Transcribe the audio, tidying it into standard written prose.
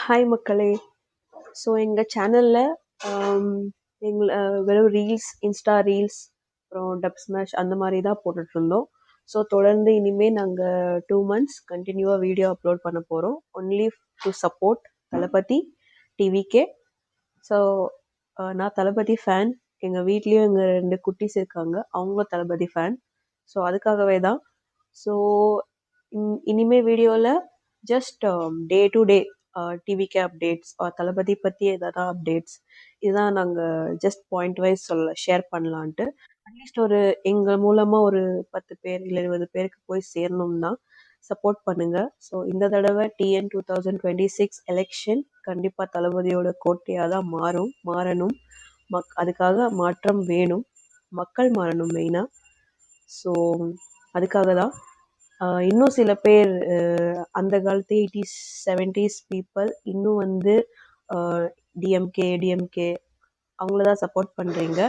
Hi மக்களே. So எங்கள் சேனலில் வெறும் ரீல்ஸ், இன்ஸ்டா ரீல்ஸ், அப்புறம் டப் ஸ்மாஷ் அந்த மாதிரி தான் போட்டுட்ருந்தோம். ஸோ தொடர்ந்து இனிமேல் நாங்கள் 2 months கண்டினியூவாக வீடியோ அப்லோட் பண்ண போகிறோம். Only to support Thalapathy TVK. So நான் தளபதி ஃபேன். எங்கள் வீட்லேயும் எங்கள் 2 குட்டீஸ் இருக்காங்க, அவங்களும் தளபதி ஃபேன். ஸோ அதுக்காகவே தான். ஸோ இனிமே வீடியோவில் just day to day TVK updates, Thalapathy பற்றி எதாவது அப்டேட்ஸ், இதுதான் நாங்கள் ஜஸ்ட் பாயிண்ட் வைஸ் ஷேர் பண்ணலான்ட்டு. அட்லீஸ்ட் எங்கள் மூலமாக ஒரு 10 பேர் இல்லை 20 பேருக்கு போய் சேரணும்னா சப்போர்ட் பண்ணுங்கள். ஸோ இந்த தடவை TN 2026 எலெக்ஷன் கண்டிப்பாக தளபதியோட கோட்டையாக தான் மாறணும். அதுக்காக மாற்றம் வேணும், மக்கள் மாறணும் மெயினாக. ஸோ அதுக்காக தான். இன்னும் சில பேர் அந்த காலத்து 80s 70s பீப்புள் இன்னும் டிஎம்கே அவங்கள தான் சப்போர்ட் பண்ணுறீங்க.